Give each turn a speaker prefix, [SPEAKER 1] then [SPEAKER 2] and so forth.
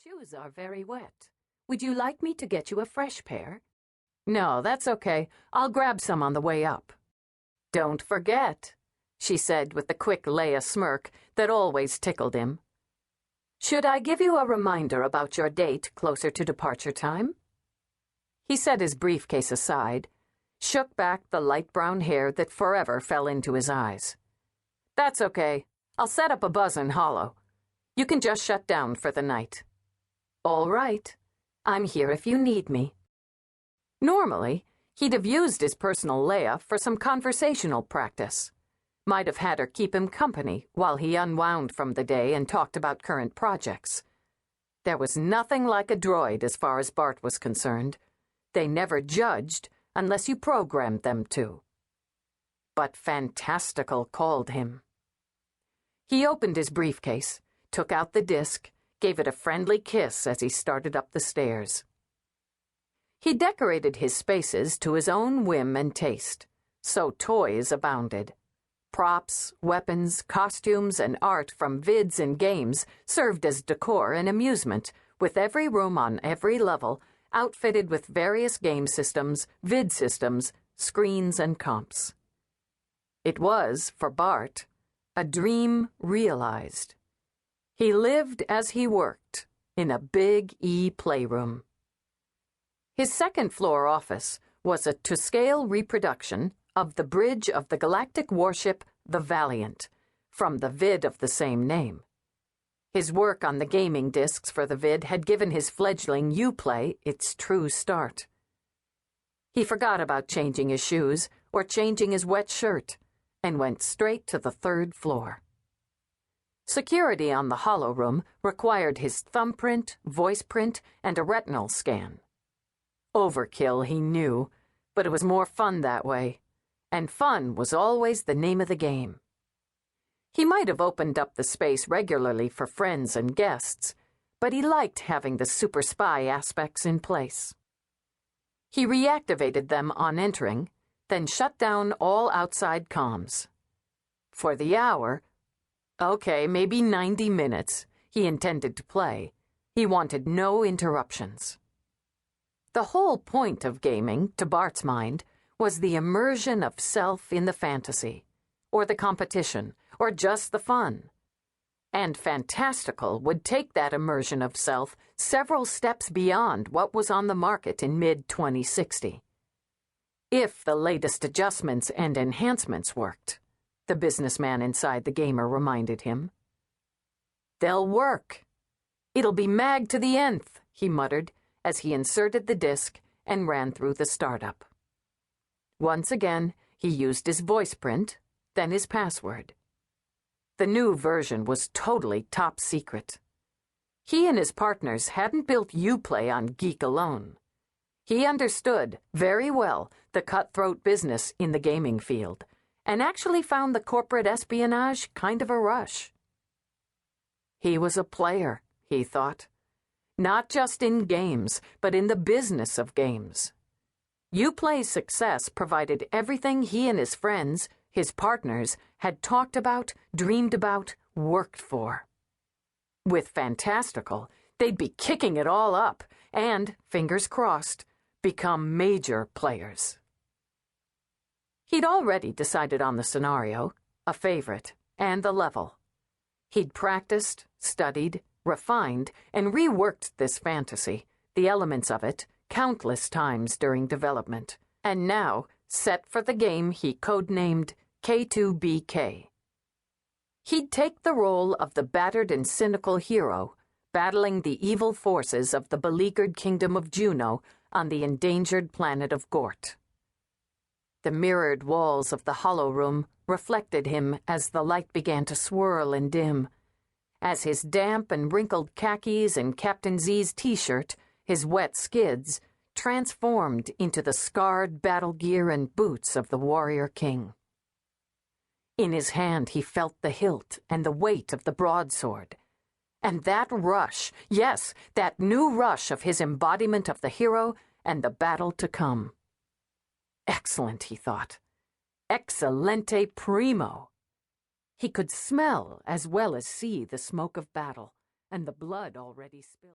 [SPEAKER 1] shoes are very wet. Would you like me to get you a fresh pair? No, that's okay. I'll grab some on the way up. Don't forget, she said with the quick Leia smirk that always tickled him. Should I give you a reminder about your date closer to departure time? He set his briefcase aside, shook back the light brown hair that forever fell into his eyes. That's okay. I'll set up a buzz in Hollow. You can just shut down for the night. All right. I'm here if you need me. Normally, he'd have used his personal Leia for some conversational practice. Might have had her keep him company while he unwound from the day and talked about current projects. There was nothing like a droid as far as Bart was concerned. They never judged unless you programmed them to. But Fantastical called him. He opened his briefcase, took out the disc, gave it a friendly kiss as he started up the stairs. He decorated his spaces to his own whim and taste, so toys abounded. Props, weapons, costumes, and art from vids and games served as decor and amusement, with every room on every level outfitted with various game systems, vid systems, screens, and comps. It was, for Bart, a dream realized. He lived as he worked, in a big E playroom. His second-floor office was a to-scale reproduction of the bridge of the galactic warship the Valiant, from the vid of the same name. His work on the gaming discs for the vid had given his fledgling Uplay its true start. He forgot about changing his shoes or changing his wet shirt, and went straight to the third floor. Security on the Hollow Room required his thumbprint, voice print, and a retinal scan. Overkill, he knew, but it was more fun that way, and fun was always the name of the game. He might have opened up the space regularly for friends and guests, but he liked having the super spy aspects in place. He reactivated them on entering, then shut down all outside comms. For the hour, okay, maybe 90 minutes, he intended to play. He wanted no interruptions. The whole point of gaming, to Bart's mind, was the immersion of self in the fantasy, or the competition, or just the fun. And Fantastical would take that immersion of self several steps beyond what was on the market in mid-2060. If the latest adjustments and enhancements worked, the businessman inside the gamer reminded him. They'll work. It'll be mag to the nth, he muttered as he inserted the disc and ran through the startup. Once again, he used his voice print, then his password. The new version was totally top secret. He and his partners hadn't built Uplay on Geek alone. He understood, very well, the cutthroat business in the gaming field, and actually found the corporate espionage kind of a rush. He was a player, he thought. Not just in games, but in the business of games. Uplay's success provided everything he and his friends, his partners, had talked about, dreamed about, worked for. With Fantastical, they'd be kicking it all up and, fingers crossed, become major players. He'd already decided on the scenario, a favorite, and the level. He'd practiced, studied, refined, and reworked this fantasy, the elements of it, countless times during development, and now set for the game he codenamed K2BK. He'd take the role of the battered and cynical hero, battling the evil forces of the beleaguered kingdom of Juno on the endangered planet of Gort. The mirrored walls of the Hollow Room reflected him as the light began to swirl and dim, as his damp and wrinkled khakis and Captain Z's t-shirt, his wet skids, transformed into the scarred battle gear and boots of the warrior king. In his hand he felt the hilt and the weight of the broadsword, and that rush, yes, that new rush of his embodiment of the hero and the battle to come. Excellent, he thought. Excellente primo. He could smell as well as see the smoke of battle, and the blood already spilled.